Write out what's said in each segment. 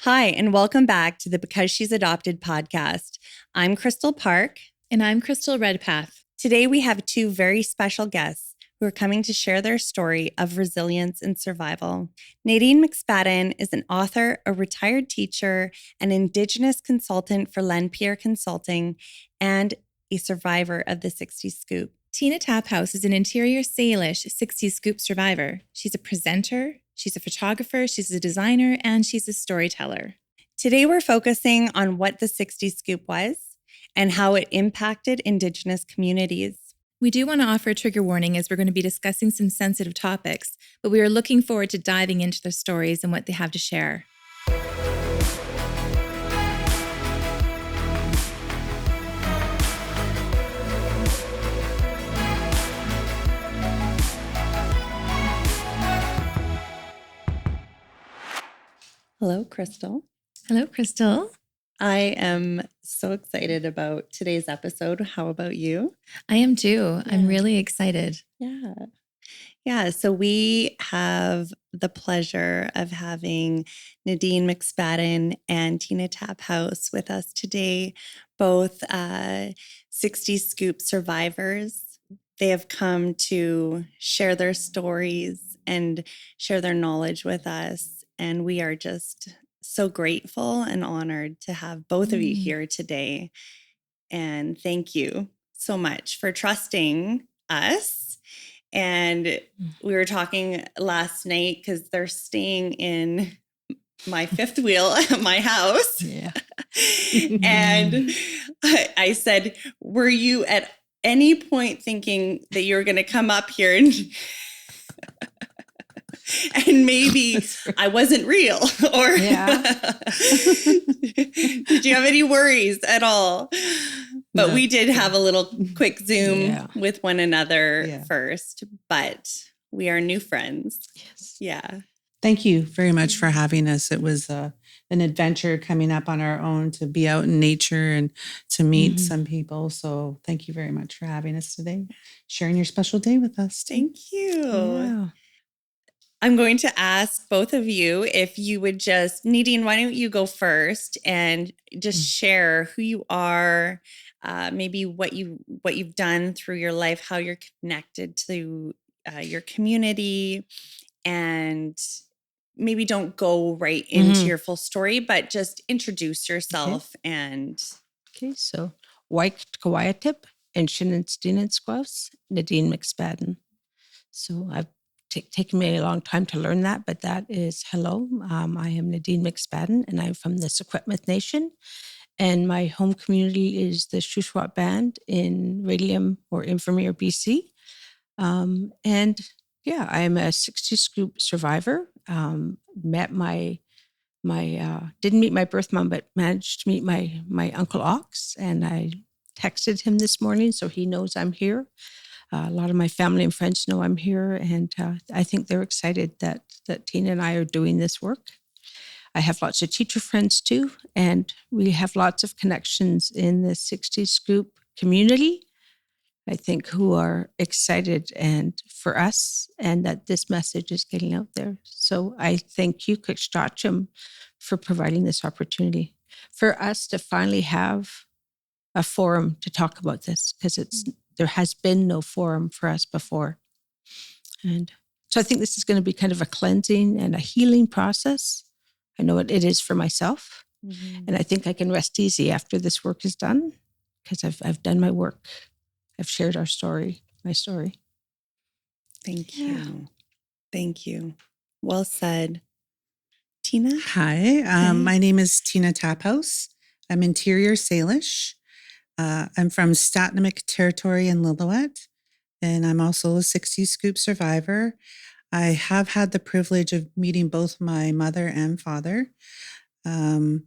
Hi, and welcome back to the Because She's Adopted podcast. I'm Crystal Park. And I'm Crystal Redpath. Today we have two very special guests who are coming to share their story of resilience and survival. Nadine McSpaddan is an author, a retired teacher, an Indigenous consultant for Lenpierre Consulting, and a survivor of the 60's scoop. Tina Taphouse is an interior Salish 60's scoop survivor. She's a presenter, she's a photographer, she's a designer, and she's a storyteller. Today we're focusing on what the 60's scoop was and how it impacted Indigenous communities. We do want to offer a trigger warning as we're going to be discussing some sensitive topics, but we are looking forward to diving into their stories and what they have to share. Hello, Crystal. Hello, Crystal. I am so excited about today's episode. How about you? I am too. Yeah. I'm really excited. Yeah. So we have the pleasure of having Nadine McSpaddan and Tina Taphouse with us today, both 60's scoop survivors. They have come to share their stories and share their knowledge with us. And we are just so grateful and honored to have both of you here today. And thank you so much for trusting us. And we were talking last night because they're staying in my fifth wheel at my house. Yeah. And I said, were you at any point thinking that you were going to come up here and maybe I wasn't real, or did you have any worries at all? But we did have a little quick Zoom with one another first, but we are new friends. Yes. Yeah. Thank you very much for having us. It was an adventure coming up on our own to be out in nature and to meet some people. So thank you very much for having us today, sharing your special day with us. Thank you. Yeah. I'm going to ask both of you if you would just, Nadine, why don't you go first and just share who you are, maybe what you've done through your life, how you're connected to your community, and maybe don't go right into your full story, but just introduce yourself. Okay, so Waik Kawaiatip and Shinnin Squaws, Nadine McSpaddan. So I've taken me a long time to learn that, but that is hello. I am Nadine McSpaddan, and I'm from the Secwepemc Nation. And my home community is the Shuswap Band in Radium or Invermere, BC. I'm a 60's scoop survivor. Didn't meet my birth mom, but managed to meet my Uncle Ox. And I texted him this morning, so he knows I'm here. A lot of my family and friends know I'm here, and I think they're excited that Tina and I are doing this work. I have lots of teacher friends too, and we have lots of connections in the 60's scoop community, I think, who are excited and for us, and that this message is getting out there. So I thank you, Kikstachum, for providing this opportunity for us to finally have a forum to talk about this, because there has been no forum for us before. And so I think this is going to be kind of a cleansing and a healing process. I know it is for myself. And I think I can rest easy after this work is done, because I've done my work. I've shared my story. Thank you. Thank you. Well said. Tina? Hi, my name is Tina Taphouse. I'm interior Salish. I'm from Statnamik territory in Lillooet, and I'm also a 60's scoop survivor. I have had the privilege of meeting both my mother and father. And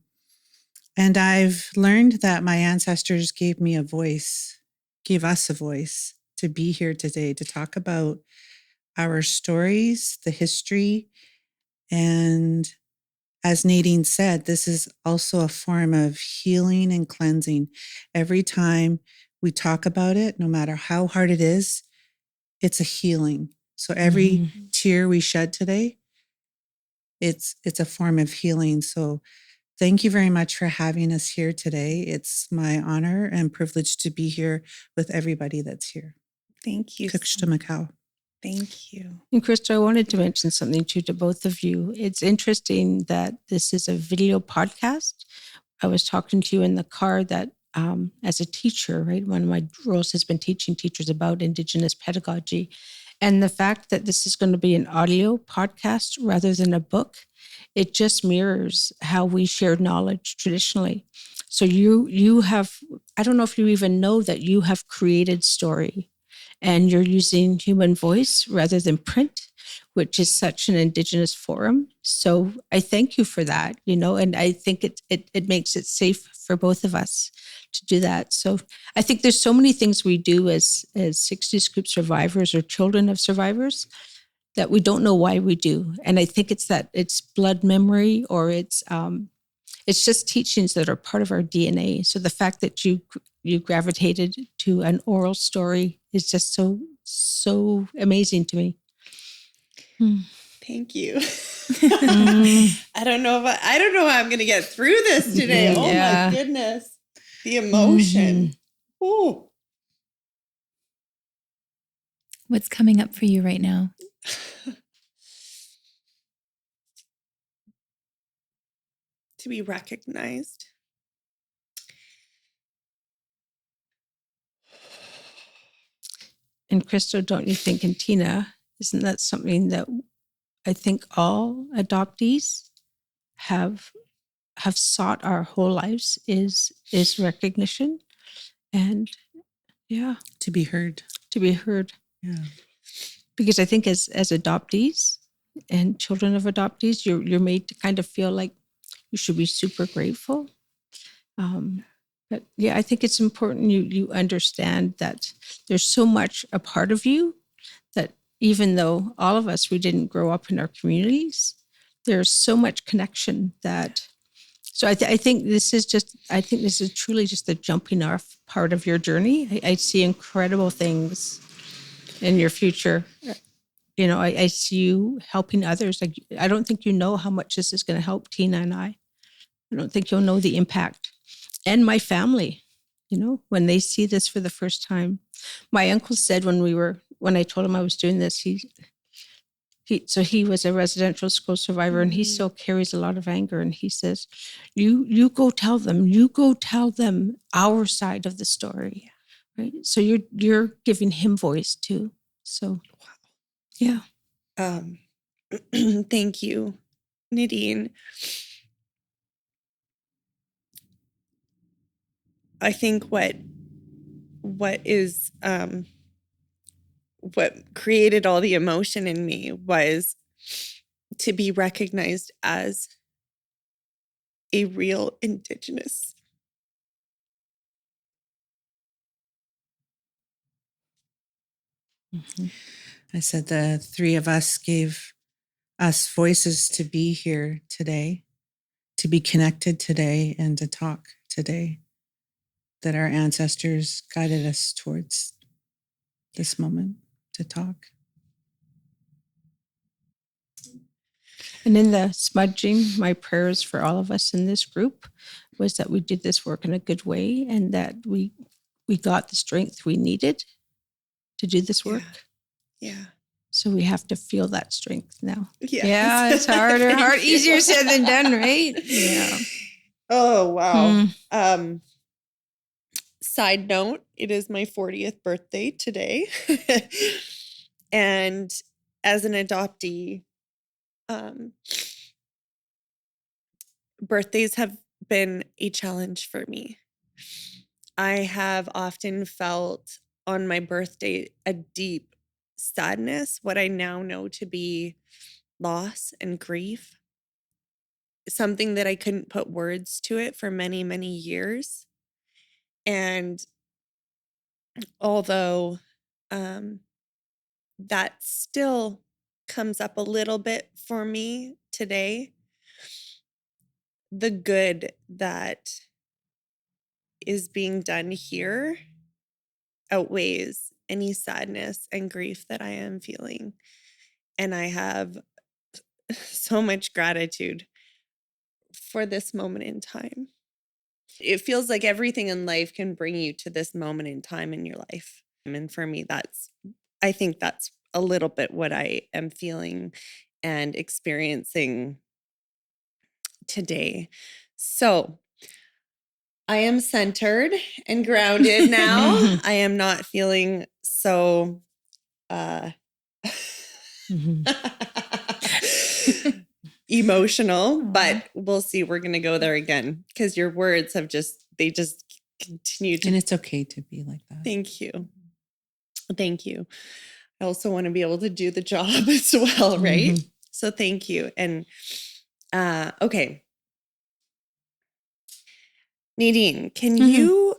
I've learned that my ancestors gave us a voice to be here today to talk about our stories, the history, and as Nadine said, this is also a form of healing and cleansing. Every time we talk about it, no matter how hard it is, it's a healing. So every tear we shed today, it's a form of healing. So Thank you very much for having us here today. It's my honor and privilege to be here with everybody that's here. Thank you. Kukshta Macau. Thank you. And Kristal, I wanted to mention something too to both of you. It's interesting that this is a video podcast. I was talking to you in the car that as a teacher, right, one of my roles has been teaching teachers about Indigenous pedagogy. And the fact that this is going to be an audio podcast rather than a book, it just mirrors how we shared knowledge traditionally. So you have, I don't know if you even know that you have created story and you're using human voice rather than print, which is such an Indigenous forum. So I thank you for that, and I think it makes it safe for both of us to do that. So I think there's so many things we do as 60's group survivors or children of survivors that we don't know why we do. And I think it's blood memory, or it's just teachings that are part of our DNA. So the fact that you gravitated to an oral story is just so amazing to me. Thank you. I don't know how I'm going to get through this today. Oh my goodness. The emotion. Ooh. What's coming up for you right now? To be recognized. And Kristal, don't you think, and Tina, isn't that something that I think all adoptees have sought our whole lives is recognition and To be heard. Yeah. Because I think as adoptees and children of adoptees, you're made to kind of feel like you should be super grateful. But yeah, I think it's important you understand that there's so much a part of you that even though all of us, we didn't grow up in our communities, there's so much connection that. So I think this is truly just the jumping off part of your journey. I see incredible things in your future. I see you helping others. Like, I don't think you know how much this is going to help Tina and I. I don't think you'll know the impact. And my family, when they see this for the first time. My uncle said when I told him I was doing this, he was a residential school survivor, and he still carries a lot of anger. And he says, you go tell them our side of the story. Right. So you're giving him voice too. So, yeah. Thank you, Nadine. I think what created all the emotion in me was to be recognized as a real Indigenous. I said the three of us gave us voices to be here today, to be connected today, and to talk today, that our ancestors guided us towards this moment to talk. And in the smudging, my prayers for all of us in this group was that we did this work in a good way, and that we got the strength we needed to do this work. Yeah. So we have to feel that strength now. Yes. Yeah, it's harder, easier said than done, right? Yeah. Oh, wow. Side note, it is my 40th birthday today. And as an adoptee, birthdays have been a challenge for me. I have often felt on my birthday a deep sadness, what I now know to be loss and grief, something that I couldn't put words to it for many, many years. And although that still comes up a little bit for me today, the good that is being done here outweighs any sadness and grief that I am feeling. And I have so much gratitude for this moment in time. It feels like everything in life can bring you to this moment in time in your life. And for me, I think that's a little bit what I am feeling and experiencing today. So I am centered and grounded now. I am not feeling so emotional, but we'll see. We're going to go there again because your words they just continue to. And it's okay to be like that. Thank you. Thank you. I also want to be able to do the job as well, right? So thank you. And okay. Nadine, can you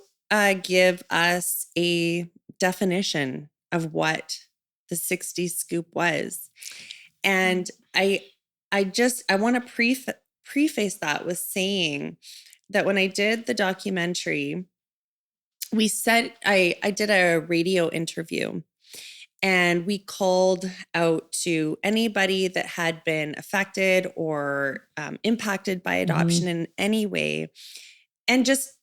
give us a definition of what the 60s scoop was? And I want to preface that with saying that when I did the documentary, I did a radio interview, and we called out to anybody that had been affected or impacted by adoption in any way, and just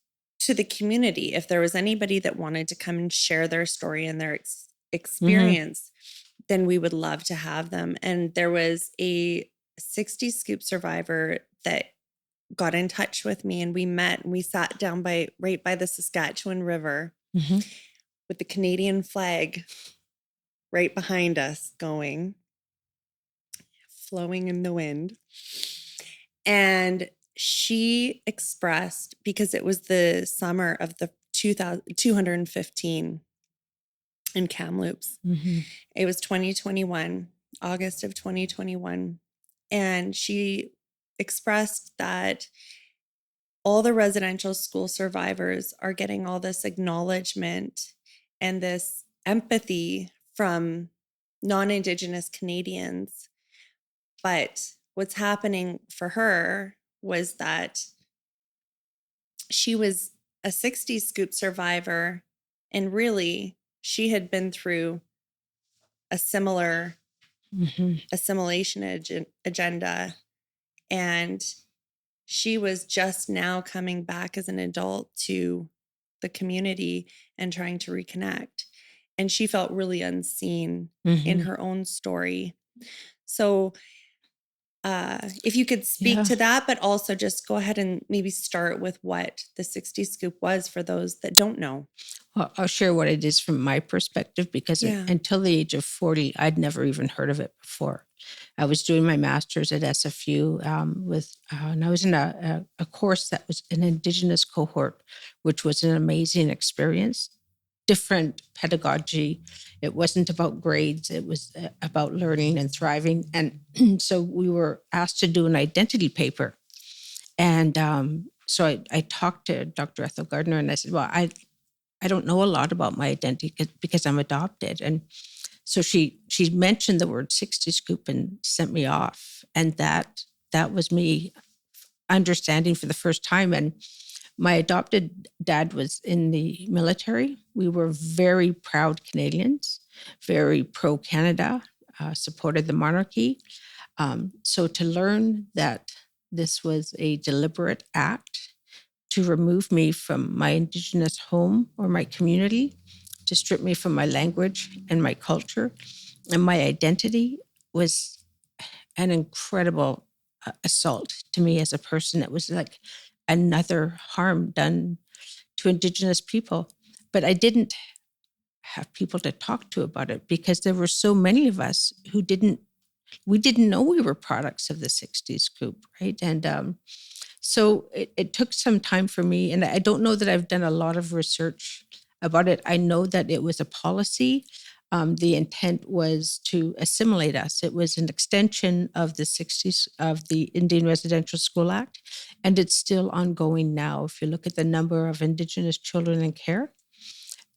to the community, if there was anybody that wanted to come and share their story and their experience, then we would love to have them. And there was a 60 scoop survivor that got in touch with me, and we met and we sat down right by the Saskatchewan River with the Canadian flag right behind us flowing in the wind. And she expressed, because it was the summer of the 215 in Kamloops. It was 2021, August of 2021. And she expressed that all the residential school survivors are getting all this acknowledgement and this empathy from non-Indigenous Canadians. But what's happening for her was that she was a 60s scoop survivor, and really she had been through a similar assimilation agenda, and she was just now coming back as an adult to the community and trying to reconnect. And she felt really unseen in her own story. So if you could speak to that, but also just go ahead and maybe start with what the 60 scoop was for those that don't know. Well, I'll share what it is from my perspective, because until the age of 40, I'd never even heard of it before. I was doing my master's at SFU and I was in a course that was an Indigenous cohort, which was an amazing experience. Different pedagogy. It wasn't about grades. It was about learning and thriving. And so we were asked to do an identity paper. And so I talked to Dr. Ethel Gardner, and I said, well, I don't know a lot about my identity because I'm adopted. And so she mentioned the word 60 scoop and sent me off. And that was me understanding for the first time. And my adopted dad was in the military. We were very proud Canadians, very pro-Canada, supported the monarchy. So to learn that this was a deliberate act to remove me from my Indigenous home or my community, to strip me from my language and my culture and my identity, was an incredible assault to me as a person. It was like another harm done to Indigenous people. But I didn't have people to talk to about it because there were so many of us who didn't know we were products of the 60s group, right? And so it took some time for me, and I don't know that I've done a lot of research about it. I know that it was a policy. The intent was to assimilate us. It was an extension of the 60s of the Indian Residential School Act, and it's still ongoing now. If you look at the number of Indigenous children in care,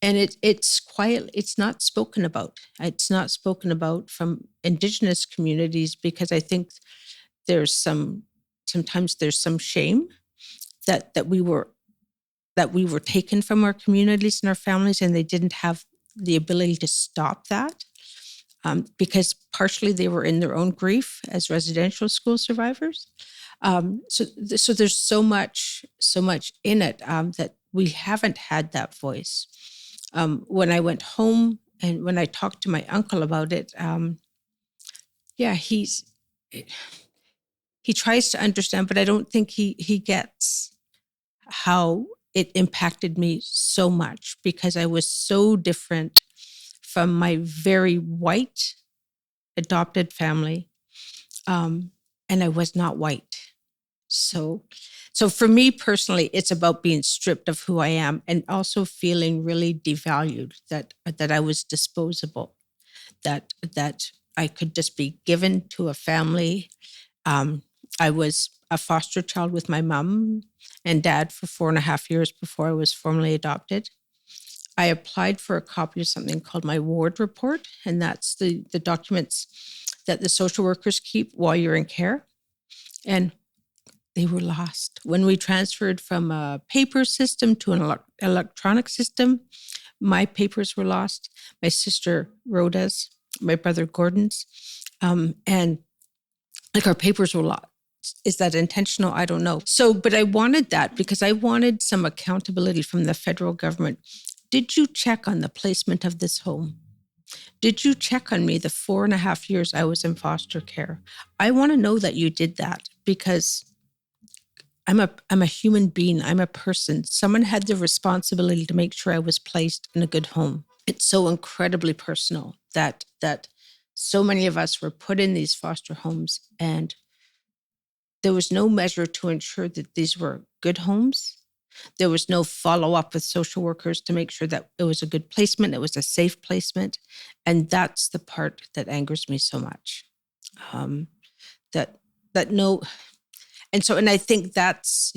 and it's quiet, it's not spoken about. It's not spoken about from Indigenous communities because I think sometimes there's some shame that we were taken from our communities and our families, and they didn't have the ability to stop that. because partially they were in their own grief as residential school survivors. So there's so much in it that we haven't had that voice. When I went home and when I talked to my uncle about it, yeah, he tries to understand, but I don't think he gets how it impacted me so much because I was so different from my very white adopted family, and I was not white. So for me personally, it's about being stripped of who I am and also feeling really devalued that I was disposable, that I could just be given to a family. I was a foster child with my mom and dad for 4.5 years before I was formally adopted. I applied for a copy of something called my ward report, and that's the documents that the social workers keep while you're in care. And they were lost. When we transferred from a paper system to an electronic system, my papers were lost. My sister Rhoda's, my brother Gordon's, and like our papers were lost. Is that intentional? I don't know. So, but I wanted that because I wanted some accountability from the federal government. Did you check on the placement of this home? Did you check on me the 4.5 years I was in foster care? I want to know that you did that because I'm a human being. I'm a person. Someone had the responsibility to make sure I was placed in a good home. It's so incredibly personal that so many of us were put in these foster homes and there was no measure to ensure that these were good homes. There was no follow-up with social workers to make sure that it was a good placement, it was a safe placement. And that's the part that angers me so much. And I think that's,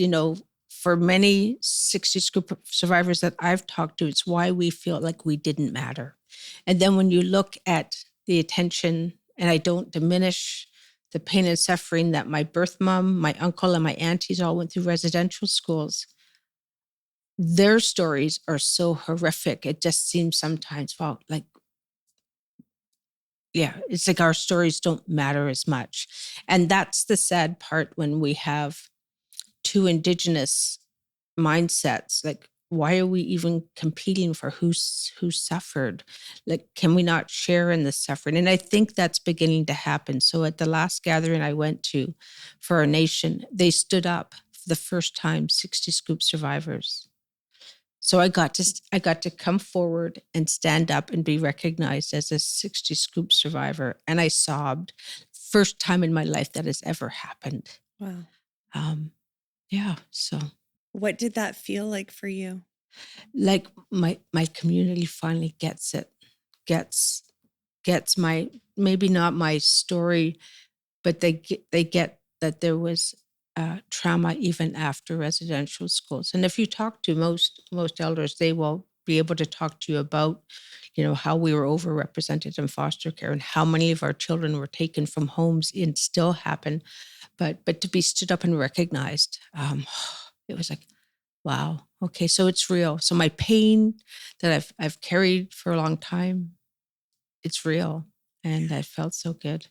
for many 60's group survivors that I've talked to, it's why we feel like we didn't matter. And then when you look at the attention, and I don't diminish the pain and suffering that my birth mom, my uncle, and my aunties all went through residential schools, their stories are so horrific. It just seems sometimes, it's like our stories don't matter as much. And that's the sad part when we have two Indigenous mindsets. Like, why are we even competing for who suffered? Like, can we not share in the suffering? And I think that's beginning to happen. So at the last gathering I went to for our nation, they stood up for the first time, 60 Scoop survivors. So I got to come forward and stand up and be recognized as a 60 Scoop survivor. And I sobbed. First time in my life that has ever happened. Wow. Yeah. So what did that feel like for you? Like my community finally gets it, gets my, maybe not my story, but they get that there was trauma even after residential schools. And if you talk to most elders, they will be able to talk to you about, how we were overrepresented in foster care and how many of our children were taken from homes and still happen. But to be stood up and recognized, it was like, wow, okay, so it's real. So my pain that I've carried for a long time, it's real, and I felt so good.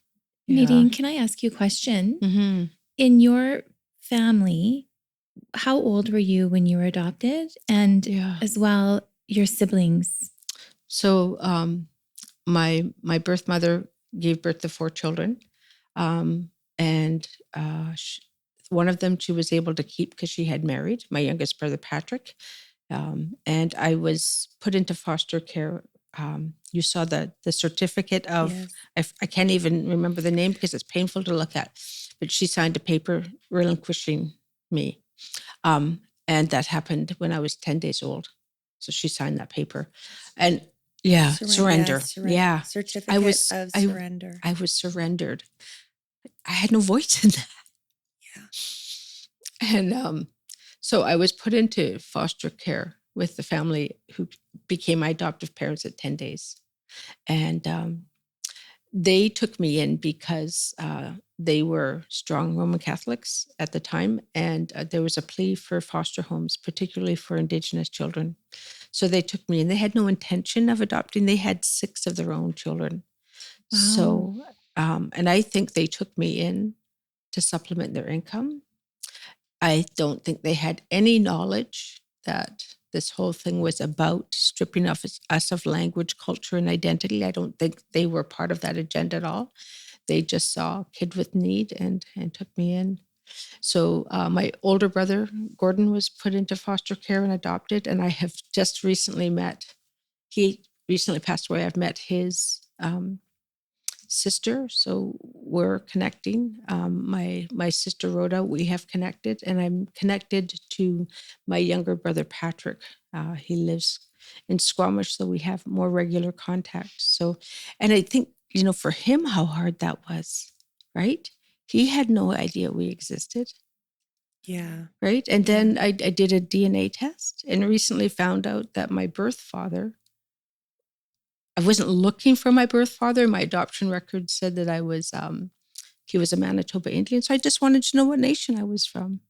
Nadine, can I ask you a question? Mm-hmm. In your family, how old were you when you were adopted? And as well, your siblings? So my birth mother gave birth to 4 children. And one of them she was able to keep because she had married, my youngest brother, Patrick. And I was put into foster care. You saw the certificate of, yes. I can't even remember the name because it's painful to look at, but she signed a paper relinquishing me. And that happened when I was 10 days old. So she signed that paper. And surrender. Yeah. Certificate of surrender. I was surrendered. I had no voice in that. Yeah. And so I was put into foster care with the family who became my adoptive parents at 10 days. And they took me in because they were strong Roman Catholics at the time. And there was a plea for foster homes, particularly for Indigenous children. So they took me in. They had no intention of adopting. They had 6 of their own children. So, and I think they took me in to supplement their income. I don't think they had any knowledge that this whole thing was about stripping us of language, culture, and identity. I don't think they were part of that agenda at all. They just saw a kid with need and took me in. So my older brother, Gordon, was put into foster care and adopted. And I have just recently he recently passed away. I've met his sister, so we're connecting. My sister Rhoda, we have connected, and I'm connected to my younger brother Patrick. He lives in Squamish, so we have more regular contact. So, and I think for him, how hard that was, right? He had no idea we existed. Yeah. Right. And then I did a DNA test and recently found out that my birth father, I wasn't looking for my birth father. My adoption record said that he was a Manitoba Indian. So I just wanted to know what nation I was from.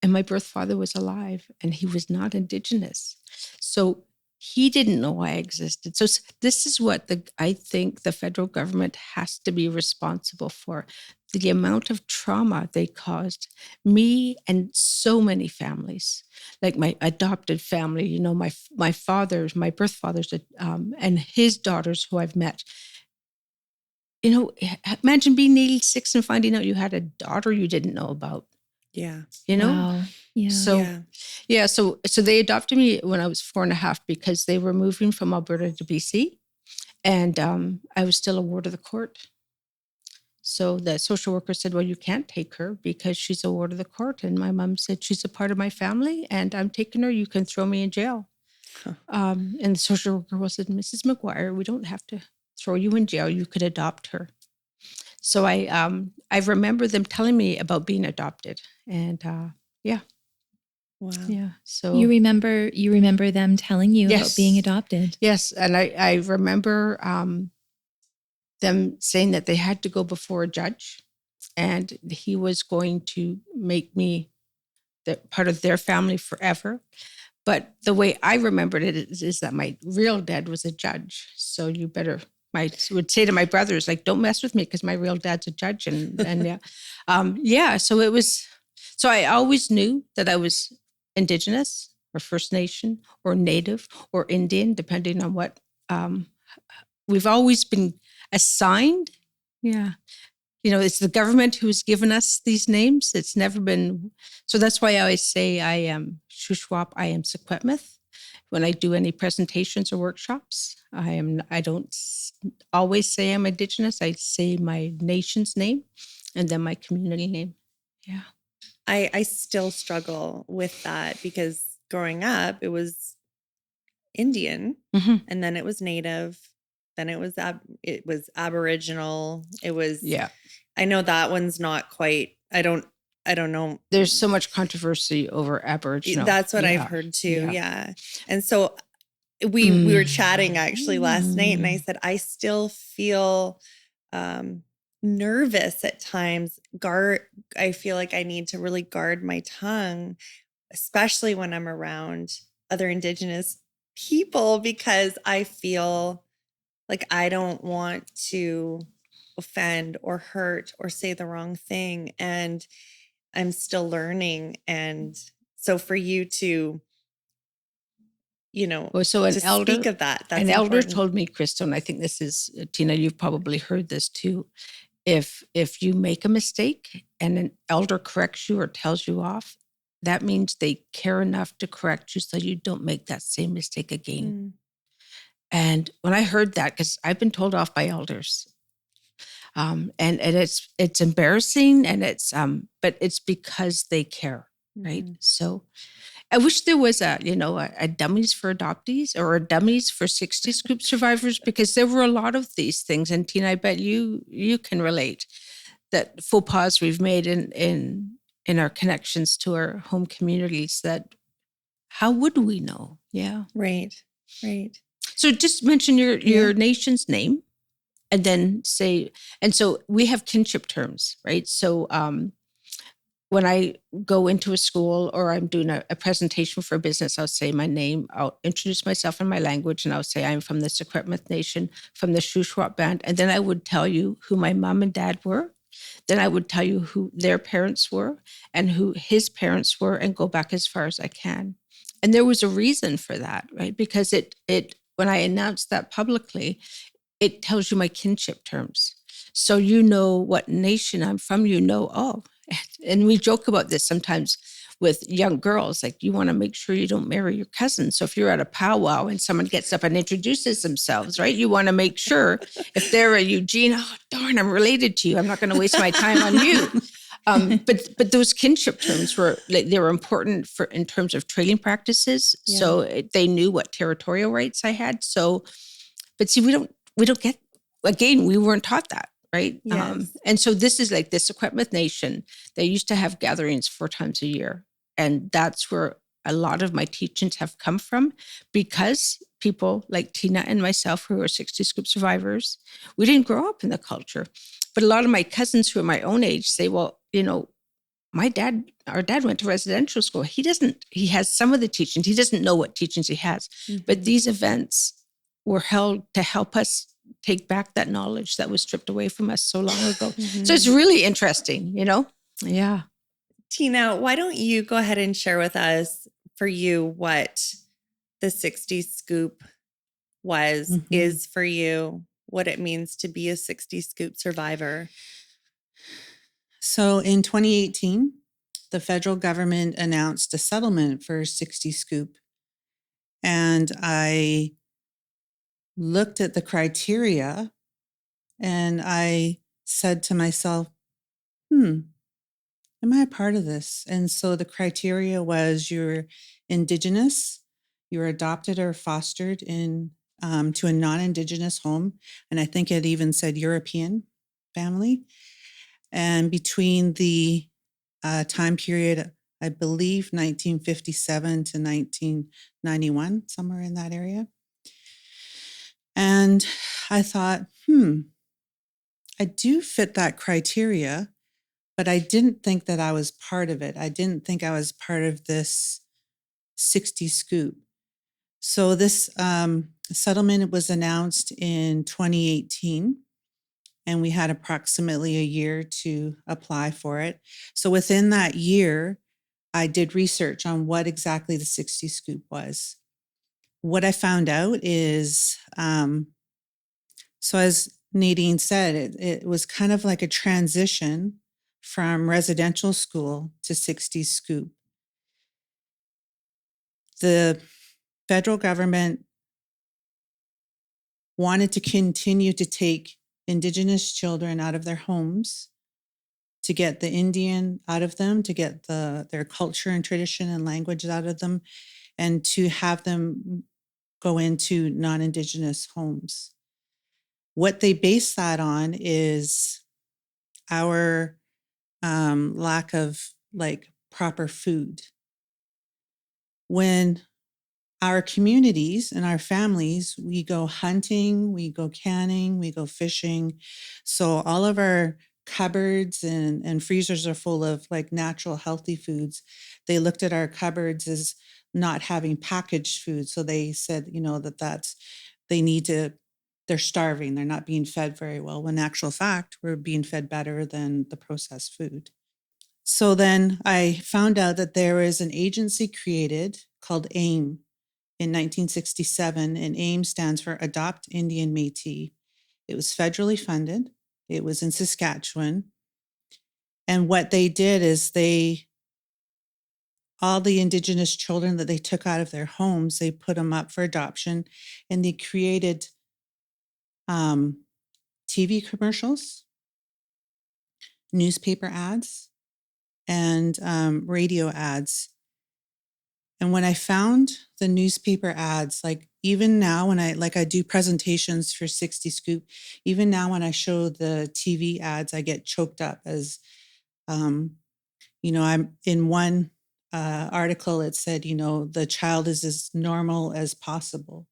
And my birth father was alive and he was not Indigenous. So he didn't know I existed. So this is what I think the federal government has to be responsible for. The amount of trauma they caused me and so many families, like my adopted family, my birth father's, and his daughters who I've met. Imagine being 86 and finding out you had a daughter you didn't know about. Yeah. Wow. Yeah. So they adopted me when I was 4.5 because they were moving from Alberta to BC, and I was still a ward of the court. So the social worker said, "Well, you can't take her because she's a ward of the court." And my mom said, "She's a part of my family, and I'm taking her. You can throw me in jail." Huh. And the social worker said, "Mrs. McGuire, we don't have to throw you in jail. You could adopt her." So I remember them telling me about being adopted, and yeah. Wow. Yeah. So you remember them telling you about being adopted. Yes. And I remember them saying that they had to go before a judge and he was going to make me part of their family forever. But the way I remembered it is that my real dad was a judge. So I would say to my brothers, like, don't mess with me because my real dad's a judge. So it was, so I always knew that I was Indigenous or First Nation or Native or Indian, depending on what we've always been assigned. Yeah. It's the government who's given us these names. It's never been. So that's why I always say I am Shuswap, I am Secwepemc. When I do any presentations or workshops, I don't always say I'm Indigenous. I say my nation's name and then my community name. Yeah. I still struggle with that because growing up, it was Indian, and then it was Native, then it was Aboriginal. It was, I know that one's not quite, I don't know. There's so much controversy over Aboriginal. That's what I've heard too. Yeah. And so we were chatting actually last night and I said, I still feel nervous at times. I feel like I need to really guard my tongue, especially when I'm around other Indigenous people, because I feel like I don't want to offend or hurt or say the wrong thing. And I'm still learning. And so for you to, so an elder, speak of that, that's an elder important. told me, Kristal, and I think this is, Tina, you've probably heard this too. If you make a mistake and an elder corrects you or tells you off, that means they care enough to correct you so you don't make that same mistake again. And when I heard that, because I've been told off by elders, and it's embarrassing, and but it's because they care, right? So I wish there was a dummies for adoptees or a dummies for 60's group survivors, because there were a lot of these things. And Tina, I bet you can relate that faux pas we've made in our connections to our home communities, that how would we know? Yeah. Right. So just mention your nation's name and then say, and so we have kinship terms, right? So when I go into a school or I'm doing a presentation for a business, I'll say my name, I'll introduce myself in my language, and I'll say I'm from the Secwepemc Nation, from the Shuswap Band. And then I would tell you who my mom and dad were. Then I would tell you who their parents were and who his parents were, and go back as far as I can. And there was a reason for that, right? Because it when I announced that publicly, it tells you my kinship terms. So you know what nation I'm from, oh. And we joke about this sometimes with young girls, like you want to make sure you don't marry your cousin. So if you're at a powwow and someone gets up and introduces themselves, right? You want to make sure if they're a Eugene, oh, darn, I'm related to you. I'm not going to waste my time on you. But those kinship terms were they were important for in terms of trading practices. Yeah. So they knew what territorial rights I had. So, but see, we don't get, again, we weren't taught that, right? Yes. And so this is like this Secwepemc Nation. They used to have gatherings 4 times a year, and that's where a lot of my teachings have come from, because people like Tina and myself, who are 60 Scoop survivors, we didn't grow up in the culture. But a lot of my cousins who are my own age say, well, our dad went to residential school. He has some of the teachings. He doesn't know what teachings he has. Mm-hmm. But these events were held to help us take back that knowledge that was stripped away from us so long ago. Mm-hmm. So it's really interesting, Yeah. Tina, why don't you go ahead and share with us, for you, what the 60 Scoop was, Mhm. is for you, what it means to be a 60 Scoop survivor? So in 2018, the federal government announced a settlement for 60 Scoop. And I looked at the criteria and I said to myself, am I a part of this? And so the criteria was you're Indigenous, you're adopted or fostered in to a non-Indigenous home. And I think it even said European family. And between the time period, I believe 1957 to 1991, somewhere in that area. And I thought, I do fit that criteria, but I didn't think that I was part of it. I didn't think I was part of this 60 Scoop. So this settlement was announced in 2018. And we had approximately a year to apply for it. So within that year, I did research on what exactly the 60 Scoop was. What I found out is, so as Nadine said, it was kind of like a transition from residential school to 60 Scoop. The federal government wanted to continue to take Indigenous children out of their homes, to get the Indian out of them, to get their culture and tradition and language out of them, and to have them go into non-Indigenous homes. What they base that on is our lack of proper food. When our communities and our families, we go hunting, we go canning, we go fishing. So all of our cupboards and freezers are full of natural healthy foods. They looked at our cupboards as not having packaged food. So they said, they're starving. They're not being fed very well. When in actual fact, we're being fed better than the processed food. So then I found out that there is an agency created called AIM in 1967, and AIM stands for Adopt Indian Métis. It was federally funded. It was in Saskatchewan. And what they did is all the Indigenous children that they took out of their homes, they put them up for adoption, and they created TV commercials, newspaper ads, and radio ads. And when I found the newspaper ads, even now when I do presentations for 60 Scoop, even now when I show the TV ads, I get choked up as, I'm in one article, it said, the child is as normal as possible.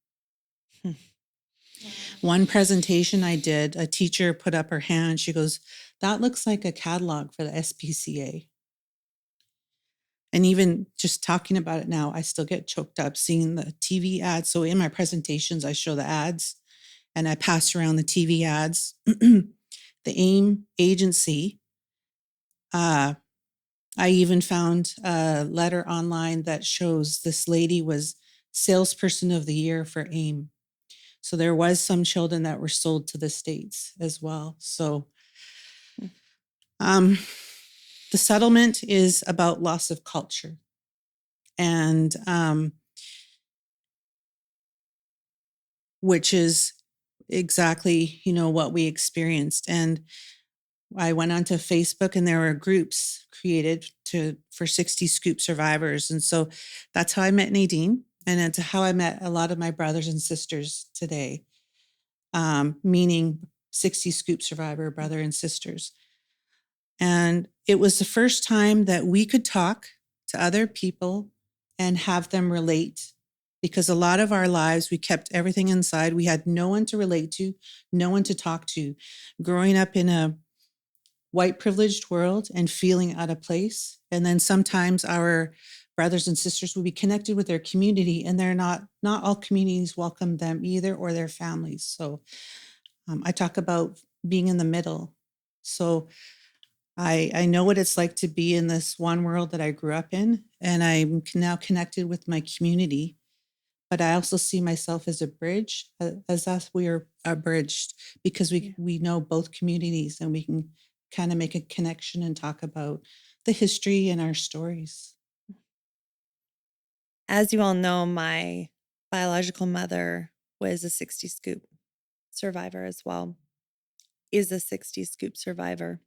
One presentation I did, a teacher put up her hand. She goes, that looks like a catalog for the SPCA. And even just talking about it now, I still get choked up seeing the TV ads. So in my presentations, I show the ads and I pass around the TV ads. The AIM agency, I even found a letter online that shows this lady was salesperson of the year for AIM. So there was some children that were sold to the States as well. So the settlement is about loss of culture. And which is exactly, what we experienced. And I went onto Facebook and there were groups created for 60 Scoop survivors. And so that's how I met Nadine. And it's how I met a lot of my brothers and sisters today, meaning 60 Scoop survivor brother and sisters. And it was the first time that we could talk to other people and have them relate, because a lot of our lives, we kept everything inside. We had no one to relate to, no one to talk to. Growing up in a white privileged world and feeling out of place. And then sometimes our brothers and sisters will be connected with their community, and they're not all communities welcome them either, or their families. So I talk about being in the middle. So I know what it's like to be in this one world that I grew up in, and I'm now connected with my community. But I also see myself as a bridge, as us, we are abridged because we know both communities, and we can kind of make a connection and talk about the history and our stories. As you all know, my biological mother was a 60 Scoop survivor as well, is a 60 Scoop survivor.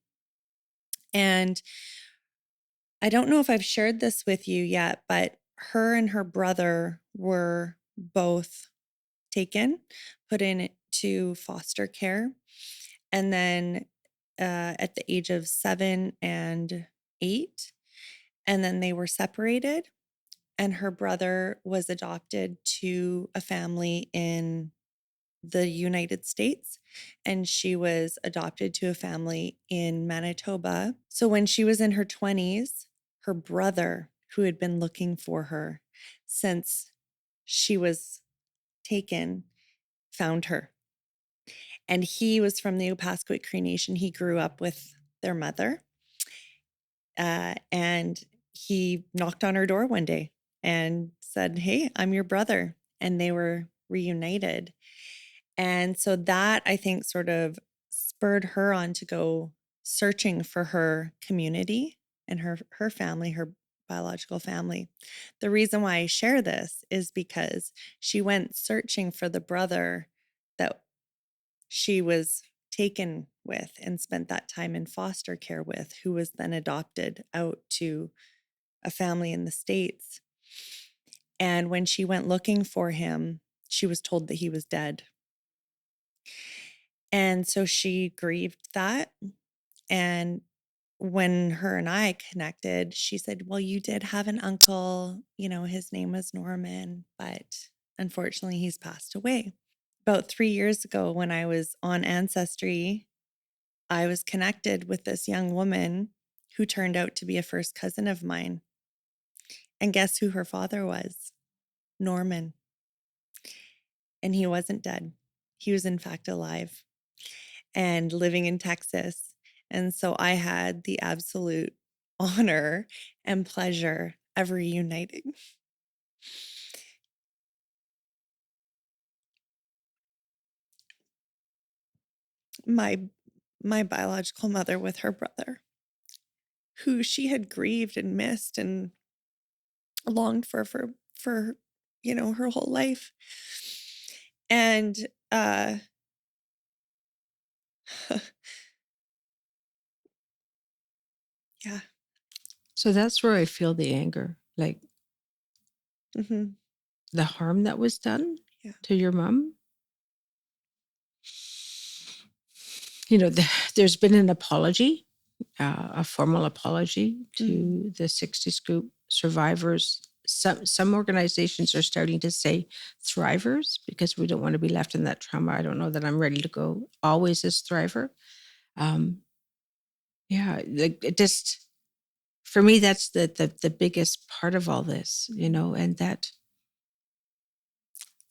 And I don't know if I've shared this with you yet, but her and her brother were both taken, put into foster care. And then at the age of 7 and 8, and then they were separated. And her brother was adopted to a family in the United States, and she was adopted to a family in Manitoba. So when she was in her 20s, her brother, who had been looking for her since she was taken, found her. And he was from the Opaskwayak Cree Nation. He grew up with their mother. And he knocked on her door one day and said, "Hey, I'm your brother." And they were reunited. And so that, I think, sort of spurred her on to go searching for her community and her family, her biological family. The reason why I share this is because she went searching for the brother that she was taken with and spent that time in foster care with, who was then adopted out to a family in the States. And when she went looking for him, she was told that he was dead. And so she grieved that. And when her and I connected, she said, "Well, you did have an uncle, his name was Norman, but unfortunately he's passed away." About 3 years ago, when I was on Ancestry, I was connected with this young woman who turned out to be a first cousin of mine. And guess who her father was? Norman. And he wasn't dead. He was, in fact, alive and living in Texas. And so I had the absolute honor and pleasure of reuniting. My biological mother with her brother, who she had grieved and missed and longed for her whole life. And yeah. So that's where I feel the anger, like Mm-hmm. the harm that was done Yeah. to your mom. There's been an apology, a formal apology to the 60 Scoop survivors. Some organizations are starting to say thrivers, because we don't want to be left in that trauma. I don't know that I'm ready to go always as thriver. Like it just, for me, that's the biggest part of all this, and that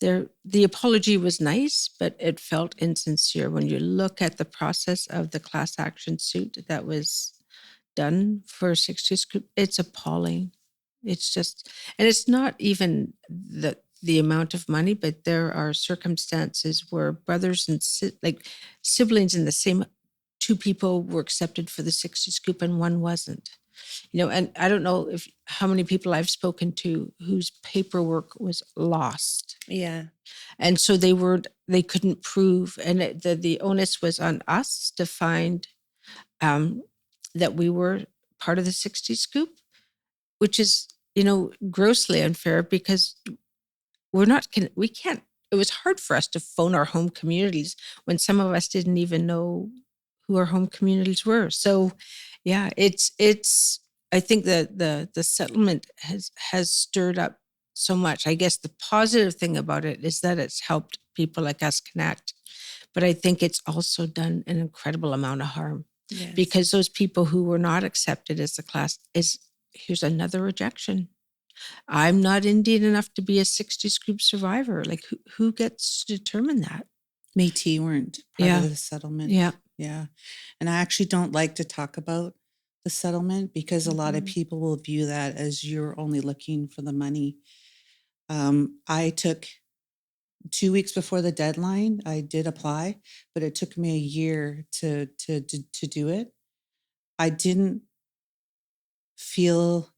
the apology was nice, but it felt insincere. When you look at the process of the class action suit that was done for 60's group, it's appalling. It's just, and it's not even the amount of money, but there are circumstances where brothers and like siblings in the same, two people were accepted for the 60's group and one wasn't. And I don't know how many people I've spoken to whose paperwork was lost. Yeah. And so they couldn't prove, and the onus was on us to find that we were part of the 60's group, which is, grossly unfair, because we can't, it was hard for us to phone our home communities when some of us didn't even know who our home communities were. So yeah, I think that the settlement has stirred up so much. I guess the positive thing about it is that it's helped people like us connect, but I think it's also done an incredible amount of harm. Yes. Because those people who were not accepted as the class here's another rejection. I'm not Indian enough to be a 60's group survivor. Like who gets to determine that? Métis weren't part of the settlement. Yeah. Yeah. And I actually don't like to talk about the settlement because a lot of people will view that as you're only looking for the money. I took 2 weeks before the deadline, I did apply, but it took me a year to do it. I didn't feel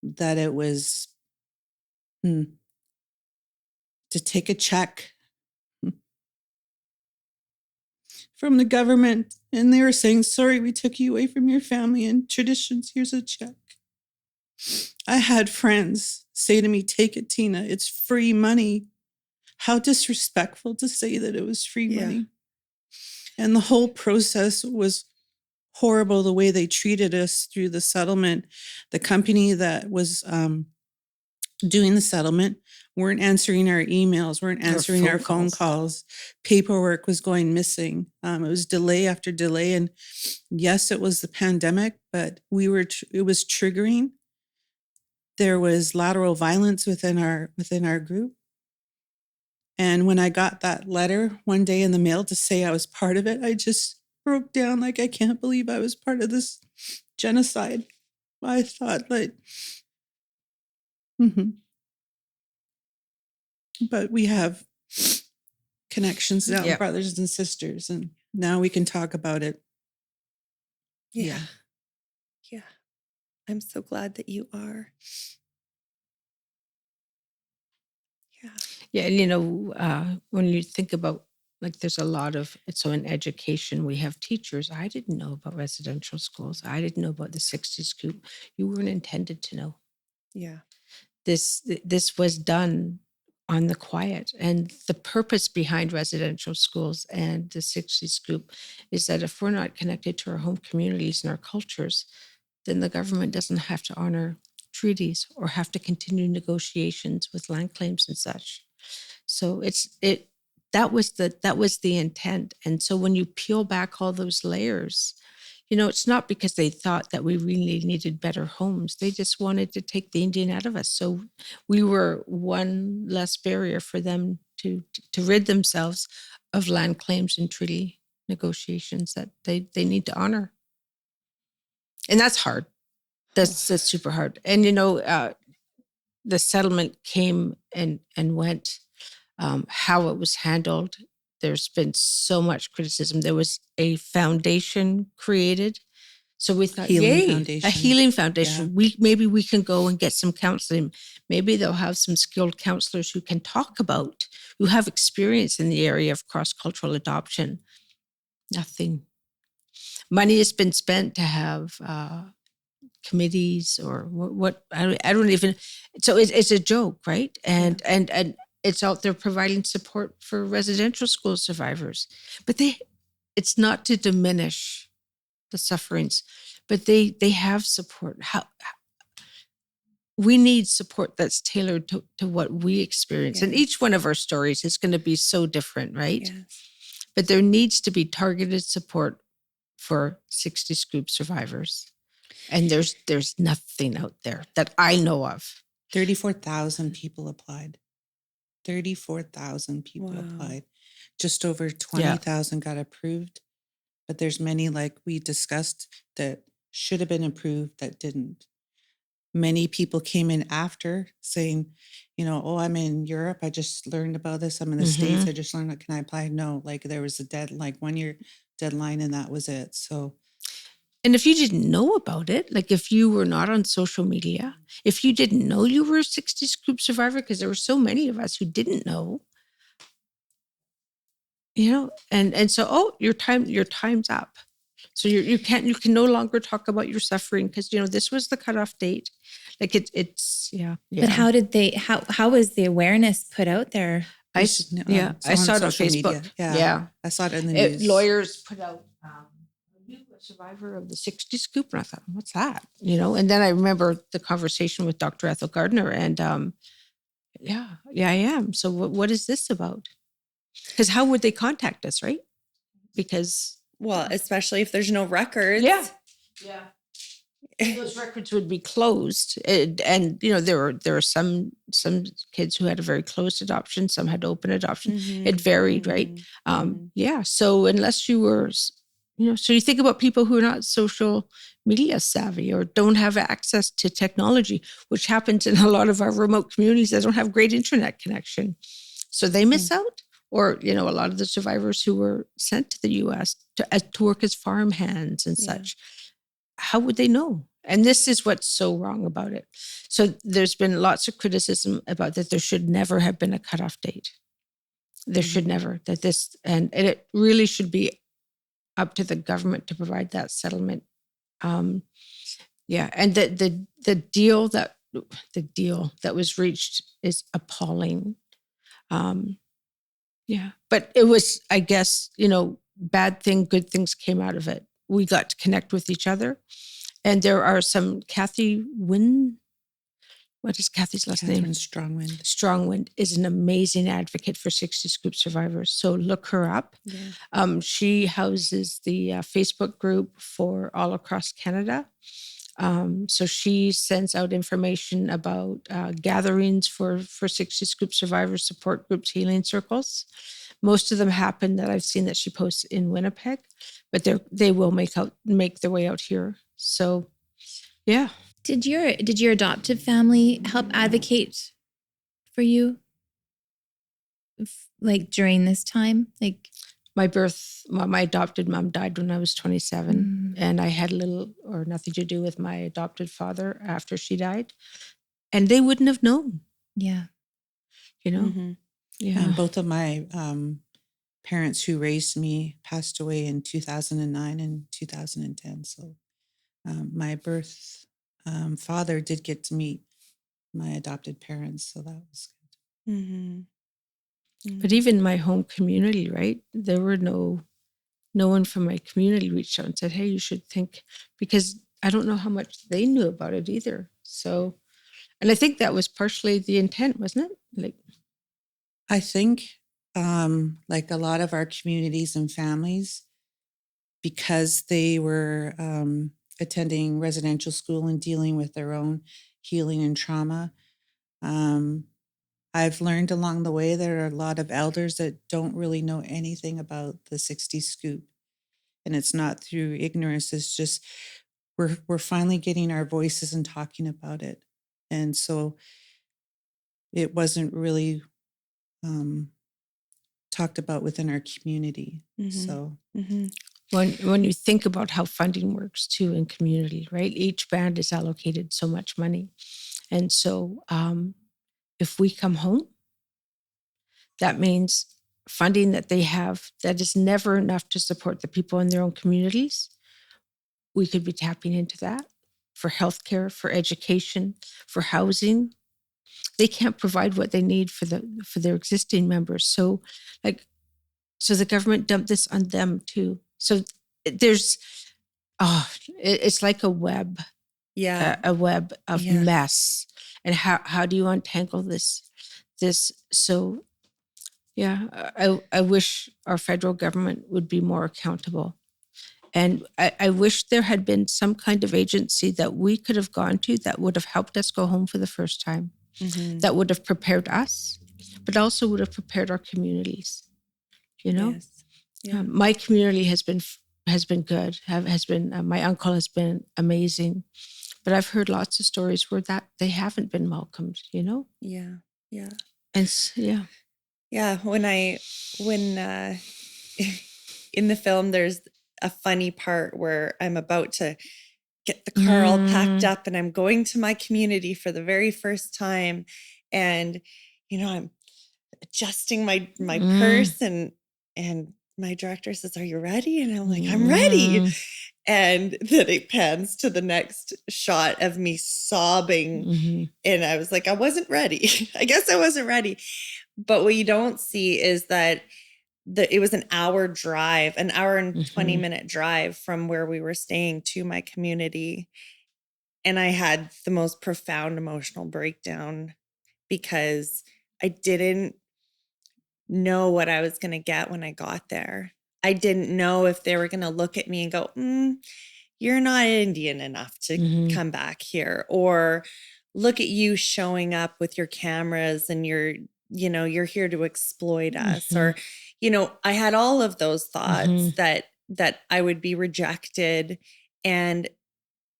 that it was to take a check from the government, and they were saying, sorry, we took you away from your family and traditions. Here's a check. I had friends say to me, take it, Tina, it's free money. How disrespectful to say that it was free money. And the whole process was horrible, the way they treated us through the settlement. The company that was doing the settlement weren't answering our emails, weren't answering our phone calls. Paperwork was going missing. It was delay after delay. And yes, it was the pandemic, but it was triggering. There was lateral violence within our group. And when I got that letter one day in the mail to say I was part of it, I just broke down. Like, I can't believe I was part of this genocide. I thought, like, but we have connections now, brothers and sisters, and now we can talk about it. Yeah. I'm so glad that you are. Yeah. And when you think about, like, there's a lot of, so in education, we have teachers. I didn't know about residential schools. I didn't know about the 60's group. You weren't intended to know. Yeah. This was done on the quiet. And the purpose behind residential schools and the 60's group is that if we're not connected to our home communities and our cultures, then the government doesn't have to honor treaties or have to continue negotiations with land claims and such. So that was the intent. And so when you peel back all those layers, it's not because they thought that we really needed better homes. They just wanted to take the Indian out of us. So we were one less barrier for them to rid themselves of land claims and treaty negotiations that they need to honor. And that's hard. That's super hard. And, the settlement came and went, how it was handled. There's been so much criticism. There was a foundation created. So we thought, a healing foundation. Yeah. Maybe we can go and get some counseling. Maybe they'll have some skilled counselors who can talk about, who have experience in the area of cross-cultural adoption. Nothing. Money has been spent to have committees or what I don't even. So it's a joke, right? And it's out there providing support for residential school survivors, but it's not to diminish the sufferings, but they have support. We need support that's tailored to what we experience, and each one of our stories is going to be so different, right? Yes. But there needs to be targeted support for 60's group survivors. And there's nothing out there that I know of. 34,000 people applied. 34,000 people Wow. applied. Just over 20,000 got approved. But there's many, like we discussed, that should have been approved that didn't. Many people came in after saying, oh, I'm in Europe. I just learned about this. I'm in the States. I just learned it. Can I apply? No, like there was a 1 year deadline and that was it. So. And if you didn't know about it, like if you were not on social media, if you didn't know you were a 60 scoop survivor, because there were so many of us who didn't know, and so, your time's up. So you can no longer talk about your suffering because, this was the cutoff date. Like it's. But how was the awareness put out there? I saw it on Facebook. Media. Yeah. I saw it in the news. Lawyers put out, you a survivor of the 60 scoop? And I thought, what's that? And then I remember the conversation with Dr. Ethel Gardner and, I am. So what is this about? Because how would they contact us, right? Because. Well, especially if there's no records. Yeah. Those records would be closed. And there are some kids who had a very closed adoption, some had open adoption. Mm-hmm. It varied, right? So unless you were, so you think about people who are not social media savvy or don't have access to technology, which happens in a lot of our remote communities that don't have great internet connection. So they miss out. Or, a lot of the survivors who were sent to the U.S. to work as farm hands and such, how would they know? And this is what's so wrong about it. So there's been lots of criticism about that there should never have been a cutoff date. There should never. And it really should be up to the government to provide that settlement. And the deal that was reached is appalling. But it was, I guess, bad thing, good things came out of it. We got to connect with each other. And there are some Kathy Wynn. What is Kathy's last name? Strongwind. Strongwind is an amazing advocate for 60 Scoop survivors. So look her up. Yeah. She houses the Facebook group for all across Canada. So she sends out information about gatherings for 60 Scoop survivors, support groups, healing circles. Most of them happen that I've seen that she posts in Winnipeg, but they will make their way out here. So, yeah. Did your adoptive family help advocate for you, like during this time? Like my adopted mom died when I was 27, and I had little or nothing to do with my adopted father after she died, and they wouldn't have known. Yeah, Yeah. And both of my parents who raised me passed away in 2009 and 2010. So my birth father did get to meet my adopted parents, so that was good. Mm-hmm. But even my home community, right? There were no one from my community reached out and said, hey, you should think, because I don't know how much they knew about it either. So, and I think that was partially the intent, wasn't it? I think like a lot of our communities and families, because they were attending residential school and dealing with their own healing and trauma, I've learned along the way there are a lot of elders that don't really know anything about the 60 Scoop. And it's not through ignorance. It's just we're finally getting our voices and talking about it. And so it wasn't really talked about within our community. So when you think about how funding works too in community, right? Each band is allocated so much money. And so if we come home, that means funding that they have that is never enough to support the people in their own communities. We could be tapping into that for healthcare, for education, for housing. They can't provide what they need for their existing members. So the government dumped this on them too. So it's like a web. Yeah. A web of mess. And how do you untangle this? So, I wish our federal government would be more accountable And I wish there had been some kind of agency that we could have gone to that would have helped us go home for the first time, that would have prepared us, but also would have prepared our communities. You know, Yes. Yeah. my community has been good. Has been my uncle has been amazing, but I've heard lots of stories where that they haven't been welcomed. You know, Yeah. Yeah. and yeah. Yeah. When in the film, there's a funny part where I'm about to get the car all packed up and I'm going to my community for the very first time. And, I'm adjusting my purse and my director says, "Are you ready?" And I'm like, "I'm ready." And then it pans to the next shot of me sobbing. And I was like, I wasn't ready. I guess I wasn't ready. But what you don't see is that it was an hour and 20-minute drive from where we were staying to my community. And I had the most profound emotional breakdown because I didn't know what I was going to get when I got there. I didn't know if they were going to look at me and go, "You're not Indian enough to come back here," or "Look at you showing up with your cameras and you're here to exploit us," or, I had all of those thoughts that I would be rejected. And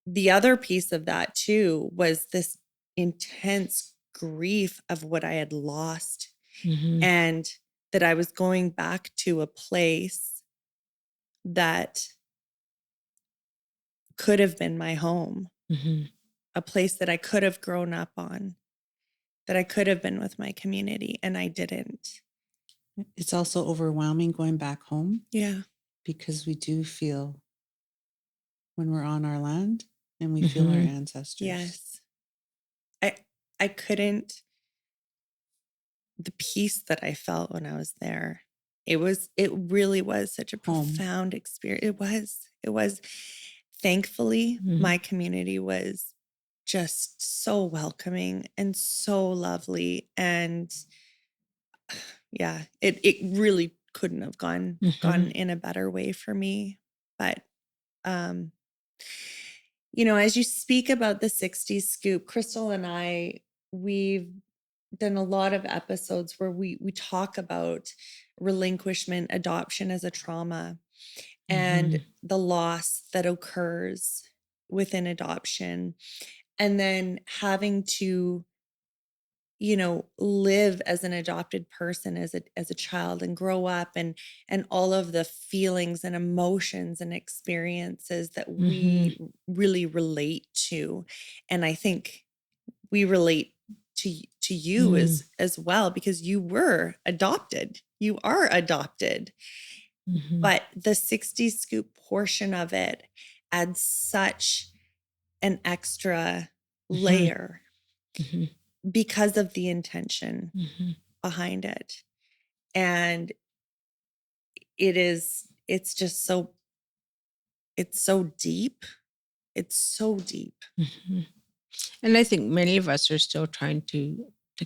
the other piece of that too was this intense grief of what I had lost, and that I was going back to a place that could have been my home, a place that I could have grown up on, that I could have been with my community, and I didn't. It's also overwhelming going back home. Yeah. Because we do feel when we're on our land and we feel our ancestors. Yes. I couldn't, the peace that I felt when I was there, it really was such a profound experience. It was, thankfully, my community was just so welcoming and so lovely. And yeah, it really couldn't have gone in a better way for me. But, as you speak about the 60s scoop, Kristal and I, we've done a lot of episodes where we talk about relinquishment, adoption as a trauma, and the loss that occurs within adoption, and then having to live as an adopted person as a child and grow up, and all of the feelings and emotions and experiences that we really relate to. And I think we relate to you as well, because you were adopted. You are adopted. But the 60s scoop portion of it adds such an extra layer because of the intention behind it. And it's so deep. It's so deep. And I think many of us are still trying to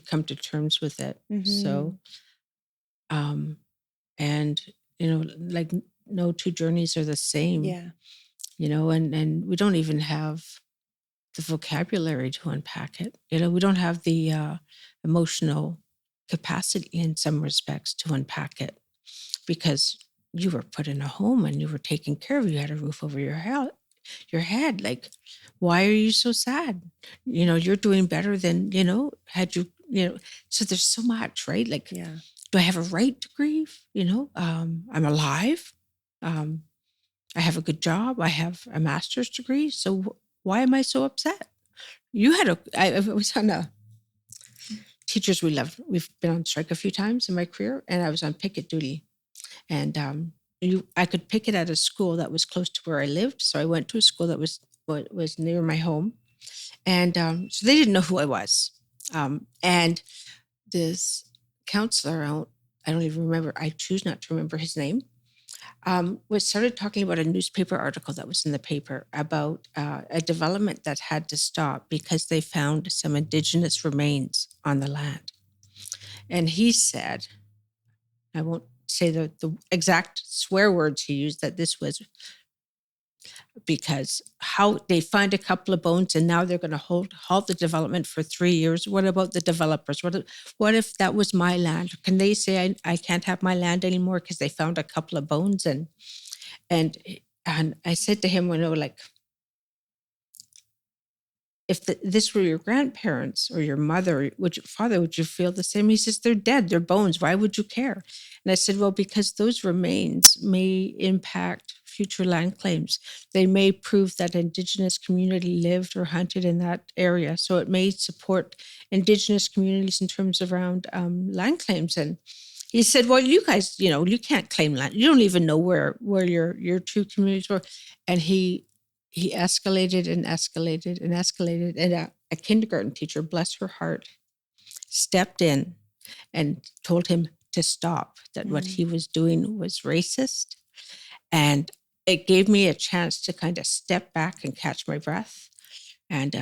come to terms with it. So, and like no two journeys are the same. Yeah. And we don't even have the vocabulary to unpack it. We don't have the emotional capacity in some respects to unpack it, because you were put in a home and you were taken care of. You had a roof over your head. Like, why are you so sad? You're doing better than, had you, so there's so much, right? Like, Yeah. do I have a right to grieve? I'm alive. I have a good job. I have a master's degree. So why am I so upset? I was on a teachers we love. We've been on strike a few times in my career, and I was on picket duty. And I could picket at a school that was close to where I lived. So I went to a school that was near my home. And so they didn't know who I was. And this counselor, I don't even remember, I choose not to remember his name, started talking about a newspaper article that was in the paper about a development that had to stop because they found some Indigenous remains on the land. And he said, I won't say the exact swear words he used, that this was because how they find a couple of bones and now they're going to halt the development for 3 years. What about the developers? What if that was my land? Can they say I can't have my land anymore because they found a couple of bones? And I said to him, like, if this were your grandparents or your mother, would you feel the same? He says, they're dead, they're bones. Why would you care? And I said, well, because those remains may impact future land claims. They may prove that Indigenous community lived or hunted in that area. So it may support Indigenous communities in terms around land claims. And he said, well, you guys, you can't claim land. You don't even know where your true communities were. And he escalated and escalated and escalated. And a kindergarten teacher, bless her heart, stepped in and told him to stop, that what he was doing was racist. And it gave me a chance to kind of step back and catch my breath. And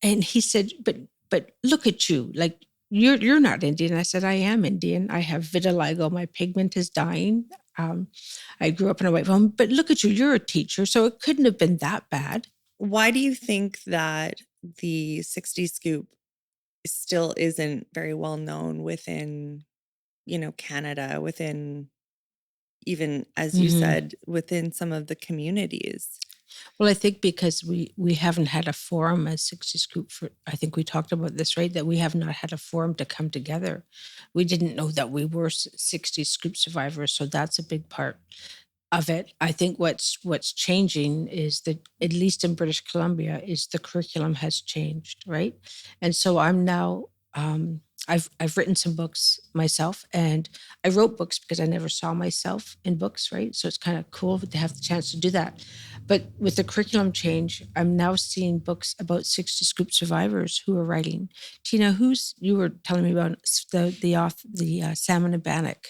and he said, but look at you, like you're not Indian. I said, I am Indian. I have vitiligo. My pigment is dying. I grew up in a white home, but look at you, you're a teacher. So it couldn't have been that bad. Why do you think that the 60 Scoop still isn't very well known within, Canada, within even, as you said, within some of the communities? Well, I think because we haven't had a forum as 60 Scoop for, I think we talked about this, right? That we have not had a forum to come together. We didn't know that we were 60 Scoop survivors. So that's a big part of it. I think what's changing is that, at least in British Columbia, is the curriculum has changed, right? And so I'm now, I've written some books myself, and I wrote books because I never saw myself in books, right? So it's kind of cool to have the chance to do that. But with the curriculum change, I'm now seeing books about 60 Scoop survivors who are writing. Tina, you were telling me about the Salmon and Bannock.